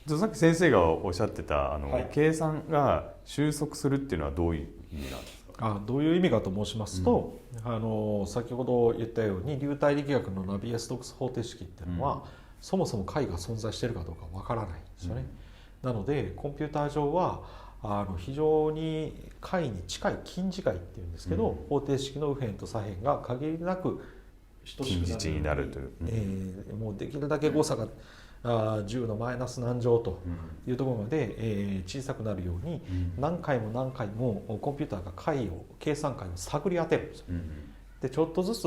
さっき先生がおっしゃってたはい、計算が収束するっていうのはどういう意味なんですか？どういう意味かと申しますと、先ほど言ったように流体力学のナビエストクス方程式っていうのは、そもそも解が存在しているかどうかわからないんですよね。なのでコンピューター上は非常に解に近い近似解っていうんですけど、方程式の右辺と左辺が限りなく等しく近似値になるという、もうできるだけ誤差が10のマイナス何乗というところまで、小さくなるように何回も何回もコンピューターが計算解を探り当てるんですよ。でちょっとずつ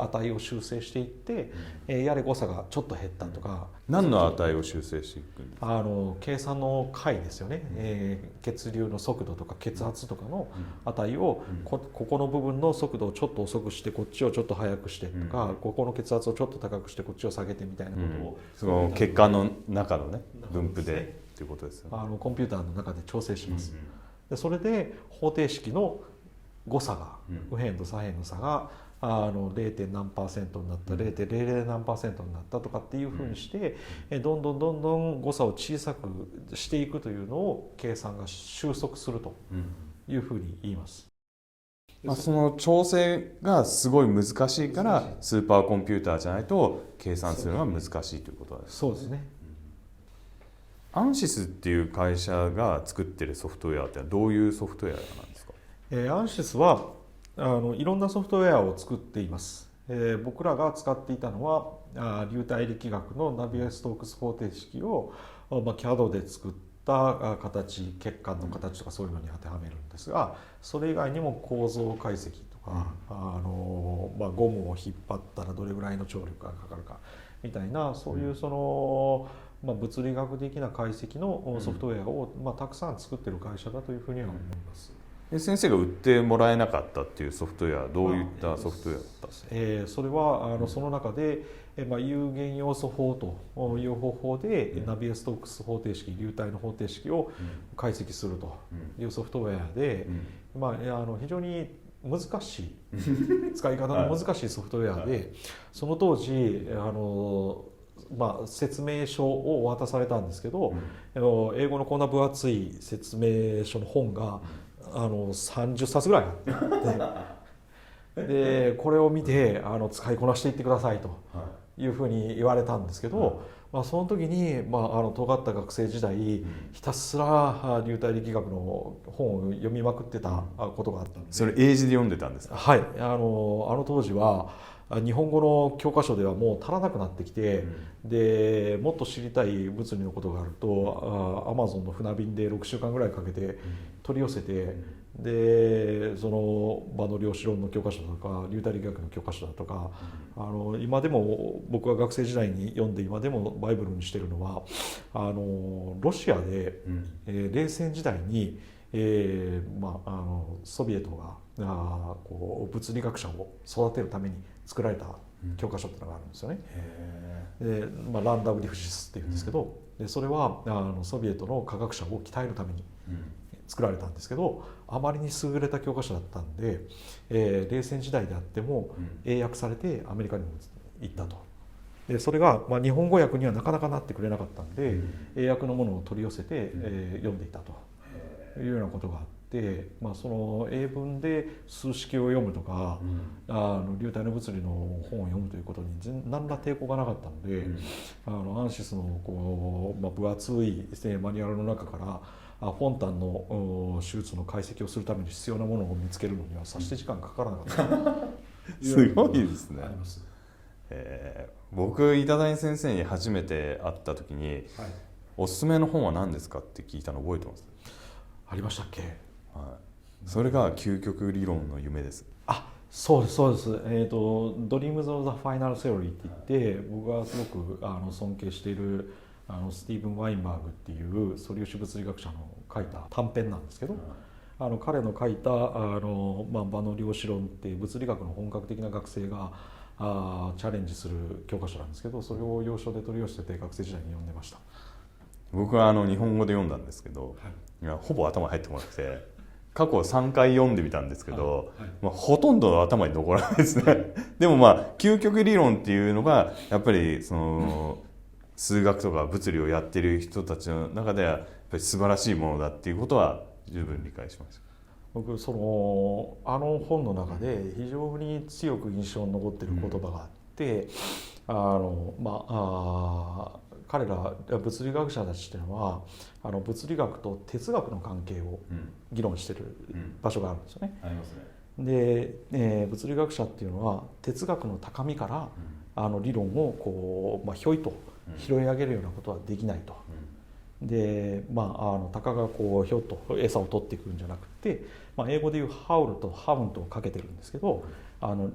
値を修正していって、やれ誤差がちょっと減ったとか、何の値を修正していくんですか？計算の解ですよね、血流の速度とか血圧とかの値を、ここの部分の速度をちょっと遅くしてこっちをちょっと速くしてとか、ここの血圧をちょっと高くしてこっちを下げてみたいなことを、その血管の中のね分布でということですよね。コンピューターの中で調整します。でそれで方程式の誤差が、右辺と左辺の差が0. 何%になった、0.00 何%になったとかっていうふうにして、どんどんどんどん誤差を小さくしていくというのを計算が収束するというふうに言います。その調整がすごい難しいからスーパーコンピューターじゃないと計算するのは難しいということです。そうですね。アンシスっていう会社が作ってるソフトウェアってどういうソフトウェアなんですか？アンシスはいろんなソフトウェアを作っています。僕らが使っていたのは流体力学のナビエストークス方程式を、CAD で作った形、血管の形とかそういうのに当てはめるんですが、それ以外にも構造解析とか、ゴムを引っ張ったらどれぐらいの張力がかかるかみたいな、そういう物理学的な解析のソフトウェアを、たくさん作っている会社だというふうには思います。先生が売ってもらえなかったっていうソフトウェアはどういったソフトウェアだったんですか？それはその中で、有限要素法という方法で、ナビエストークス方程式、流体の方程式を解析するというソフトウェアで、非常に難しい使い方の難しいソフトウェアで、その当時説明書を渡されたんですけど、英語のこんな分厚い説明書の本が30冊ぐらいあってでこれを見て使いこなしていってくださいというふうに言われたんですけど、その時に、尖った学生時代ひたすら流体力学の本を読みまくってたことがあったんです。それ英字で読んでたんですか？はい、当時は日本語の教科書ではもう足らなくなってきて、でもっと知りたい物理のことがあるとアマゾンの船便で6週間ぐらいかけて取り寄せて、でその場の量子論の教科書だとか流体力学の教科書だとか、今でも僕が学生時代に読んで今でもバイブルにしてるのはロシアで、冷戦時代に、ソビエトが物理学者を育てるために作られた教科書っていうのがあるんですよね。で、ランダムリフシスっていうんですけど、でそれはソビエトの科学者を鍛えるために作られたんですけど、あまりに優れた教科書だったんで、冷戦時代であっても英訳されてアメリカにも行ったと。でそれが、日本語訳にはなかなかなってくれなかったんで、英訳のものを取り寄せて、読んでいたというようなことがあって、その英文で数式を読むとか、流体の物理の本を読むということに何ら抵抗がなかったので、アンシスの分厚いマニュアルの中からフォンタンの手術の解析をするために必要なものを見つけるのにはさして時間かからなかったすごいですね。あります。僕板谷先生に初めて会った時に、おすすめの本は何ですかって聞いたの覚えてます？ありましたっけ？それが究極理論の夢です。そうですそうです。Dreams of the Final Theory って言って、僕がすごく尊敬しているスティーブン・ワインバーグっていう素粒子物理学者の書いた短編なんですけど、彼の書いた場の量子論っていう物理学の本格的な学生がチャレンジする教科書なんですけど、それを洋書で取り寄せて学生時代に読んでました。僕は日本語で読んだんですけど、ほぼ頭入ってこなくて過去3回読んでみたんですけど、ほとんど頭に残らないですね。でも究極理論っていうのがやっぱりその数学とか物理をやってる人たちの中ではやっぱり素晴らしいものだっていうことは十分理解しました。僕あの本の中で非常に強く印象に残ってる言葉があって、彼ら物理学者たちっていうのは物理学と哲学の関係を議論してる場所があるんですよね。ありますね。で、物理学者っていうのは哲学の高みから理論をこう、ひょいと拾い上げるようなことはできないと。で、鷹がこうひょっと餌を取っていくんじゃなくて、英語でいうハウルとハウントをかけてるんですけど、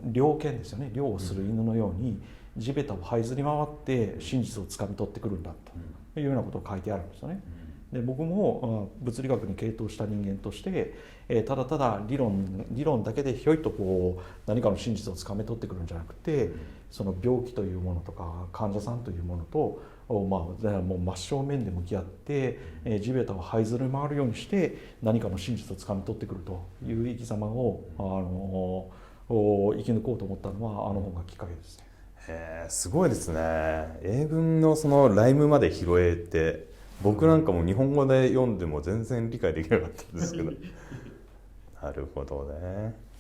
猟犬ですよね。猟をする犬のように地べたを這いずり回って真実をつかみ取ってくるんだというようなことを書いてあるんですよね。で、僕も物理学に傾倒した人間として、ただただ理論だけでひょいとこう何かの真実をつかみ取ってくるんじゃなくて、その病気というものとか患者さんというものともう真正面で向き合って、地べたを這いずり回るようにして何かの真実をつかみ取ってくるという生き様を生き抜こうと思ったのは本がきっかけですね。すごいですね。英文のそのライムまで拾えて、僕なんかも日本語で読んでも全然理解できなかったんですけどなるほどね。